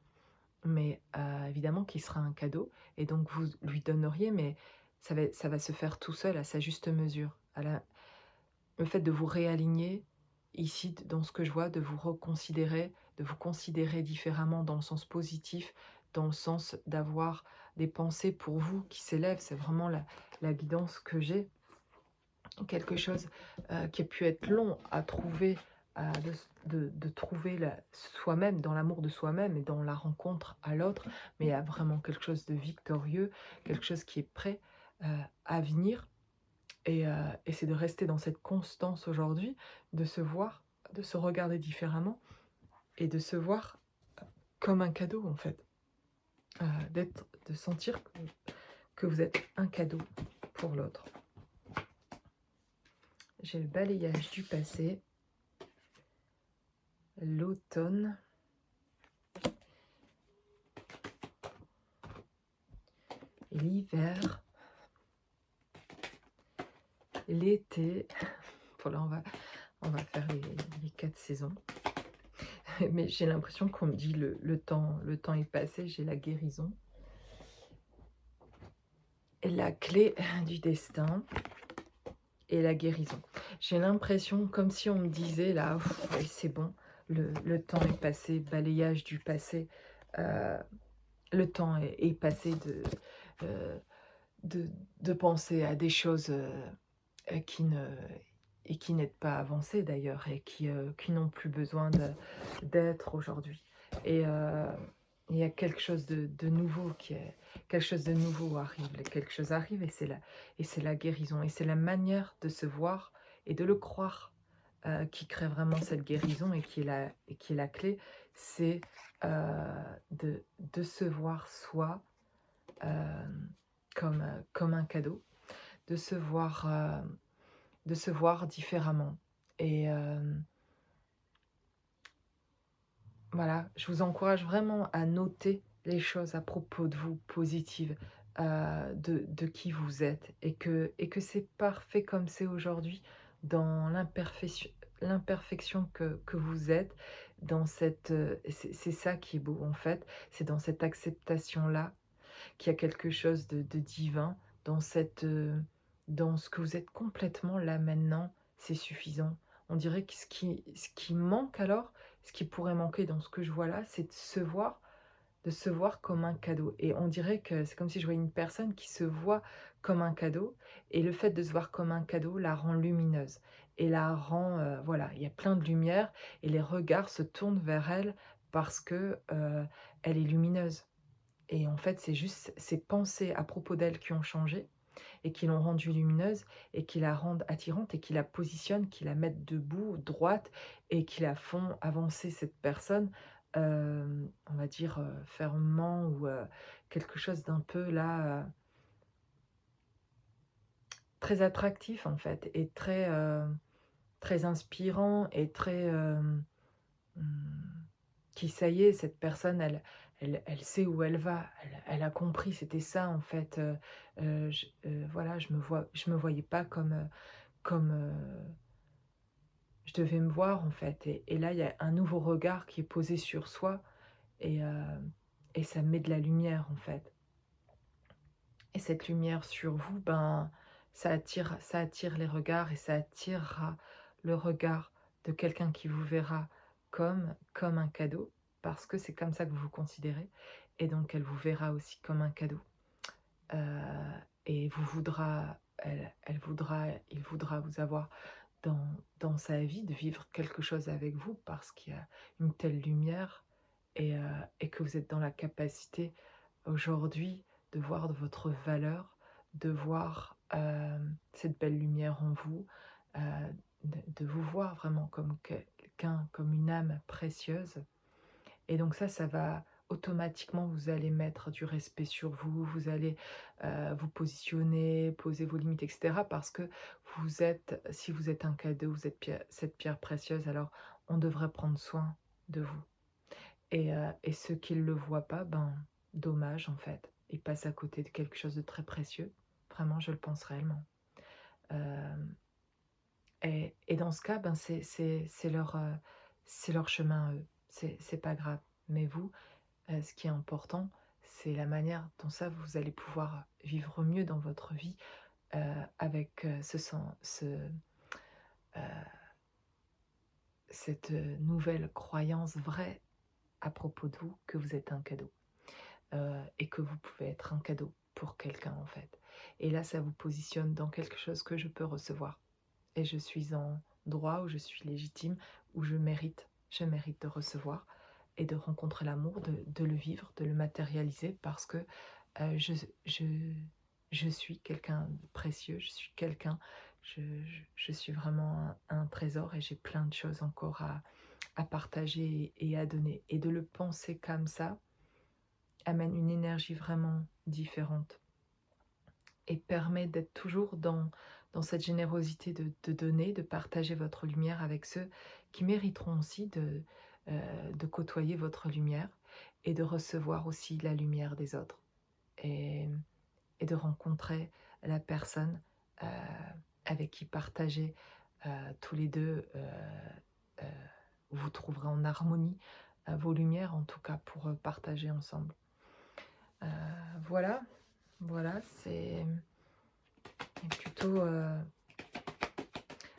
mais évidemment qu'il sera un cadeau et donc vous lui donneriez, mais ça va se faire tout seul à sa juste mesure. Le fait de vous réaligner ici, dans ce que je vois, de vous reconsidérer, de vous considérer différemment dans le sens positif, dans le sens d'avoir des pensées pour vous qui s'élèvent, c'est vraiment la guidance que j'ai quelque chose, qui a pu être long à trouver, de trouver la soi-même, dans l'amour de soi-même et dans la rencontre à l'autre, mais il y a vraiment quelque chose de victorieux, quelque chose qui est prêt, heu, à venir et c'est de rester dans cette constance aujourd'hui, de se voir, de se regarder différemment et de se voir comme un cadeau en fait, de sentir que vous êtes un cadeau pour l'autre. J'ai le balayage du passé. L'automne, l'hiver, l'été. Voilà, on va faire les 4 saisons. Mais j'ai l'impression qu'on me dit le temps est passé, j'ai la guérison. Et la clé du destin et la guérison. J'ai l'impression comme si on me disait là: «Ouais, c'est bon, le temps est passé, balayage du passé, heu, le temps est passé heu, de de penser à des choses, qui ne et qui n'aident pas à avancer d'ailleurs et qui n'ont plus besoin d'être aujourd'hui et il y a quelque chose de nouveau qui est quelque chose de nouveau arrive, quelque chose arrive et c'est la guérison et c'est la manière de se voir et de le croire, qui crée vraiment cette guérison et qui est la clé. C'est, de se voir soi, comme un cadeau, de se voir, différemment et voilà, je vous encourage vraiment à noter les choses à propos de vous positives, de qui vous êtes et que c'est parfait comme c'est aujourd'hui dans l'imperfection que vous êtes, dans cette, c'est ça qui est beau en fait, c'est dans cette acceptation-là qu'il y a quelque chose de divin dans cette, dans ce que vous êtes complètement là maintenant, c'est suffisant. On dirait que ce qui manque alors, ce qui pourrait manquer dans ce que je vois là, c'est de se voir comme un cadeau et on dirait que c'est comme si je voyais une personne qui se voit comme un cadeau et le fait de se voir comme un cadeau la rend lumineuse et la rend, voilà, il y a plein de lumière et les regards se tournent vers elle parce que, elle est lumineuse. Et en fait, c'est juste ces pensées à propos d'elle qui ont changé et qui l'ont rendue lumineuse et qui la rendent attirante et qui la positionnent, qui la mettent debout, droite et qui la font avancer cette personne, on va dire, fermement ou, quelque chose d'un peu là, très attractif en fait et très, très inspirant et très, mmh, qui ça y est, cette personne elle sait où elle va. Elle a compris, c'était ça en fait, voilà, je me voyais pas comme, je devais me voir en fait et là, il y a un nouveau regard qui est posé sur soi et ça met de la lumière en fait et cette lumière sur vous, ben, ça attire les regards et ça attirera le regard de quelqu'un qui vous verra comme un cadeau, parce que c'est comme ça que vous vous considérez et donc elle vous verra aussi comme un cadeau, et vous voudra elle voudra il voudra vous avoir dans sa vie, de vivre quelque chose avec vous parce qu'il y a une telle lumière et que vous êtes dans la capacité aujourd'hui de voir de votre valeur, de voir, cette belle lumière en vous, heu, de vous voir vraiment comme quelqu'un, comme une âme précieuse et donc ça va automatiquement vous allez mettre du respect sur vous, vous allez, vous positionner, poser vos limites et cetera parce que vous êtes si vous êtes un cadeau, vous êtes cette pierre précieuse, alors on devrait prendre soin de vous et ceux qui ne le voient pas, ben, dommage en fait. Ils passent à côté de quelque chose de très précieux. Vraiment, je le pense réellement. Hem et dans ce cas, ben, c'est leur chemin à eux. C'est pas grave. Mais vous, ce qui est important, c'est la manière dont ça vous allez pouvoir vivre mieux dans votre vie, avec, cette, nouvelle croyance vraie à propos de vous, que vous êtes un cadeau, et que vous pouvez être un cadeau pour quelqu'un, en fait. Et là, ça vous positionne dans quelque chose que je peux recevoir et je suis en droit, où je suis légitime, où je mérite de recevoir et de rencontrer l'amour, de le vivre, de le matérialiser parce que, Heu, je je je suis quelqu'un de précieux, je suis quelqu'un je suis vraiment un trésor et j'ai plein de choses encore à partager et à donner et de le penser comme ça amène une énergie vraiment différente et permet d'être toujours dans cette générosité de donner, de partager votre lumière avec ceux qui mériteront aussi de côtoyer votre lumière et de recevoir aussi la lumière des autres et et de rencontrer la personne, heu, avec qui partager, tous les 2, heu, vous trouverez en harmonie, vos lumières en tout cas pour, partager ensemble. Heu, voilà, voilà, c'est plutôt,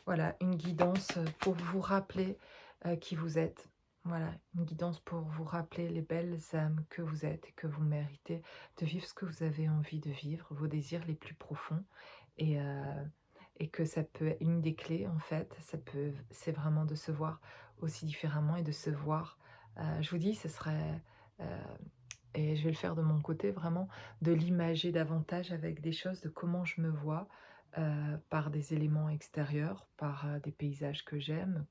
voilà, une guidance, pour vous rappeler, qui vous êtes. Voilà, une guidance pour vous rappeler les belles âmes que vous êtes et que vous méritez de vivre ce que vous avez envie de vivre, vos désirs les plus profonds et que ça peut une des clés en fait, c'est vraiment de se voir aussi différemment et de se voir, je vous dis ce serait, heu et je vais le faire de mon côté vraiment, de l'imager davantage avec des choses, de comment je me vois, par des éléments extérieurs, par, des paysages que j'aime,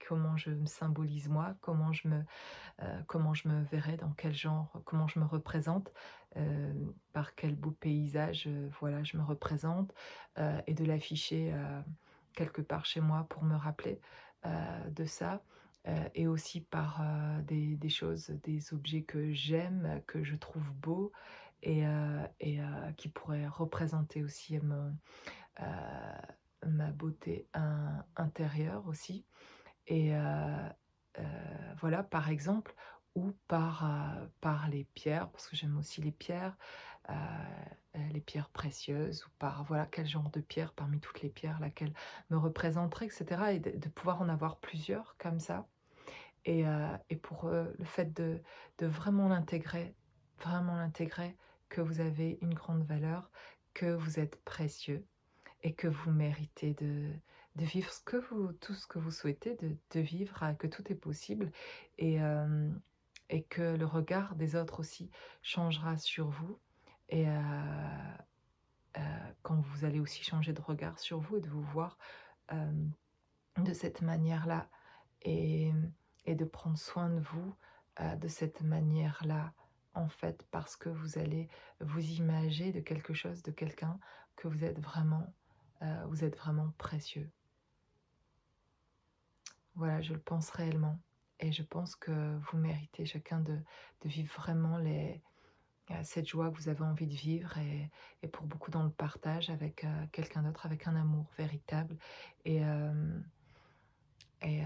comment je me symbolise moi, comment je me verrais, dans quel genre, comment je me représente, par quel beau paysage, voilà, je me représente, et de l'afficher, quelque part chez moi pour me rappeler, de ça, et aussi par, des choses, des objets que j'aime, que je trouve beaux qui pourraient représenter aussi ma beauté intérieure aussi et heu, voilà, par exemple, ou par les pierres, parce que j'aime aussi les pierres précieuses ou par voilà, quel genre de pierre parmi toutes les pierres, laquelle me représenterait et cetera et de pouvoir en avoir plusieurs comme ça et pour, le fait de vraiment l'intégrer, que vous avez une grande valeur, que vous êtes précieux et que vous méritez de vivre tout ce que vous souhaitez de vivre, que tout est possible et et que le regard des autres aussi changera sur vous et quand vous allez aussi changer de regard sur vous et de vous voir, hem, de cette manière-là et et de prendre soin de vous, de cette manière-là, en fait, parce que vous allez vous imager de quelque chose, de quelqu'un que vous êtes vraiment, vous êtes vraiment précieux. Voilà, je le pense réellement et je pense que vous méritez chacun de vivre vraiment cette joie que vous avez envie de vivre et pour beaucoup dans le partage avec, quelqu'un d'autre, avec un amour véritable et hem et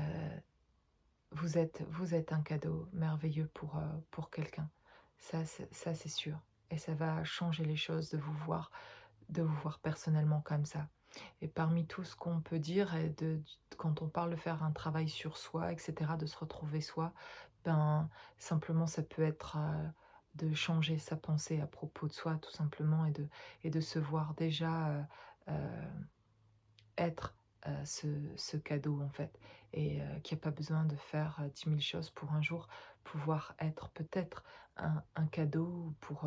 vous êtes un cadeau merveilleux pour quelqu'un. Ça c'est sûr et ça va changer les choses de vous voir personnellement comme ça. Et parmi tout ce qu'on peut dire et quand on parle de faire un travail sur soi et cetera, de se retrouver soi, ben, simplement ça peut être, de changer sa pensée à propos de soi tout simplement et de se voir déjà, être, ce cadeau en fait et qu'il y a pas besoin de faire, 10 000 choses pour un jour pouvoir être peut-être un cadeau pour,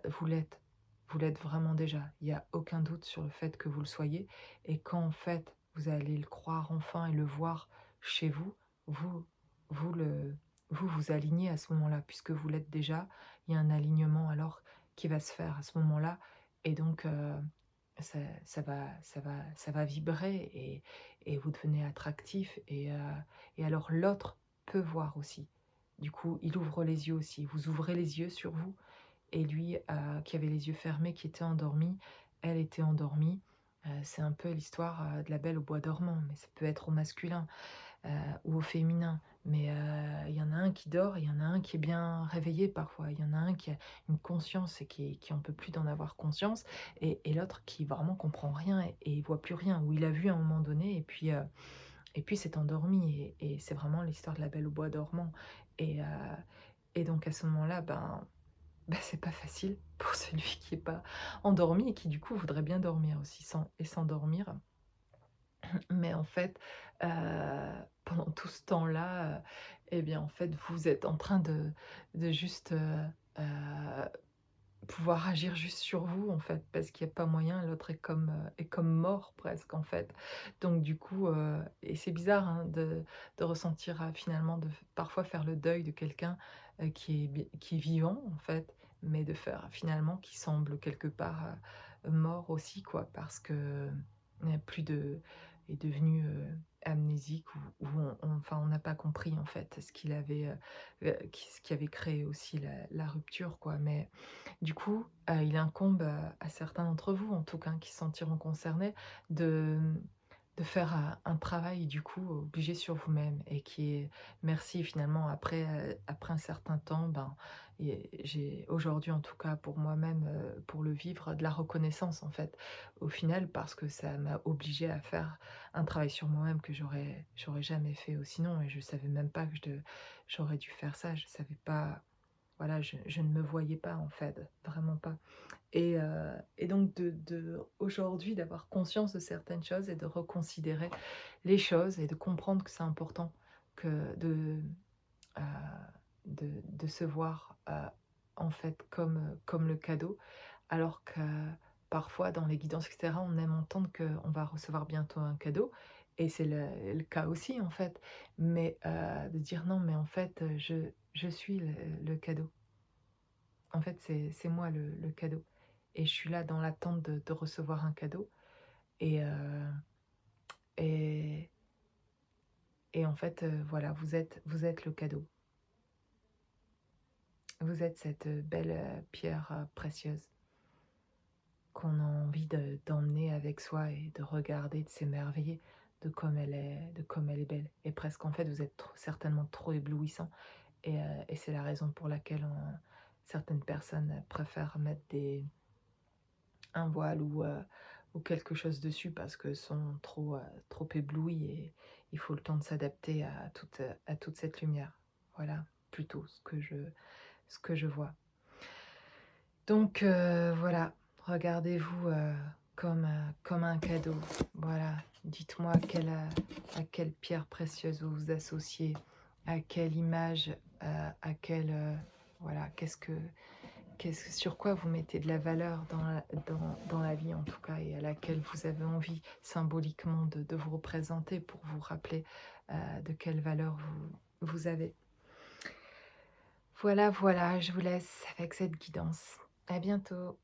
vous l'êtes. Vous l'êtes vraiment déjà. Il y a aucun doute sur le fait que vous le soyez et quand en fait vous allez le croire enfin et le voir chez vous, vous vous le vous alignez à ce moment-là puisque vous l'êtes déjà. Il y a un alignement alors qui va se faire à ce moment-là et donc ça va vibrer et vous devenez attractif et alors l'autre peut voir aussi. Du coup, il ouvre les yeux aussi. Vous ouvrez les yeux sur vous et lui, qui avait les yeux fermés, qui était endormi, elle était endormie. C'est un peu l'histoire, de la Belle au bois dormant, mais ça peut être au masculin, ou au féminin. Mais, il y en a un qui dort, il y en a un qui est bien réveillé parfois. Il y en a un qui a une conscience et qui en peut plus d'en avoir conscience et l'autre qui vraiment comprend rien et il voit plus rien. Ou il a vu à un moment donné et puis s'est endormi et c'est vraiment l'histoire de la Belle au bois dormant et heu et donc à ce moment-là, ben, c'est pas facile pour celui qui est pas endormi et qui du coup voudrait bien dormir aussi s'endormir. Mais en fait, heu, pendant tout ce temps-là, et bien, en fait, vous êtes en train de juste, heu, pouvoir agir juste sur vous, en fait, parce qu'il y a pas moyen, l'autre est comme mort presque, en fait. Donc du coup, et c'est bizarre, hein, de ressentir, finalement de f parfois faire le deuil de quelqu'un, qui est vivant, en fait, mais de faire finalement qui semble quelque part, mort aussi, quoi. Parce que, il n'y a plus de est devenu, amnésique ou enfin, on n'a pas compris, en fait, ce qui avait créé aussi la rupture, quoi. Mais du coup, il incombe, à certains d'entre vous, en tout cas, qui se sentiront concernés, de, de faire, un travail, du coup, obligé sur vous-même et qui est merci finalement après un certain temps, ben, j'ai aujourd'hui, en tout cas pour moi-même, pour le vivre, de la reconnaissance, en fait, au final, parce que ça m'a obligée à faire un travail sur moi-même que j'aurais jamais fait, sinon et je savais même pas que j'aurais dû faire ça. Je savais pas voilà, je ne me voyais pas en fait, vraiment pas et donc aujourd'hui d'avoir conscience de certaines choses et de reconsidérer les choses et de comprendre que c'est important que heu, de se voir, en fait comme le cadeau. Alors que parfois dans les guidances et cetera, on aime entendre qu'on va recevoir bientôt un cadeau et c'est le cas aussi en fait. Mais, de dire: «Non mais en fait, je suis le cadeau». En fait, c'est moi le cadeau et je suis là dans l'attente de recevoir un cadeau et et et en fait, voilà, vous êtes le cadeau. Vous êtes cette, belle, pierre, précieuse qu'on a envie d'emmener avec soi et de regarder, de s'émerveiller de comme elle est belle et presque, en fait, vous êtes certainement trop éblouissant et c'est la raison pour laquelle certaines personnes préfèrent mettre un voile ou quelque chose dessus parce que sont trop éblouis et il faut le temps de s'adapter à toute cette lumière. Voilà, plutôt ce que je vois. Donc voilà, regardez-vous, comme un cadeau. Voilà, dites-moi à quelle pierre précieuse vous vous associez, à quelle image, à quelle, voilà, sur quoi vous mettez de la valeur dans la vie en tout cas et à laquelle vous avez envie symboliquement de vous représenter pour vous rappeler, de quelle valeur vous avez. Voilà, voilà, je vous laisse avec cette guidance. À bientôt.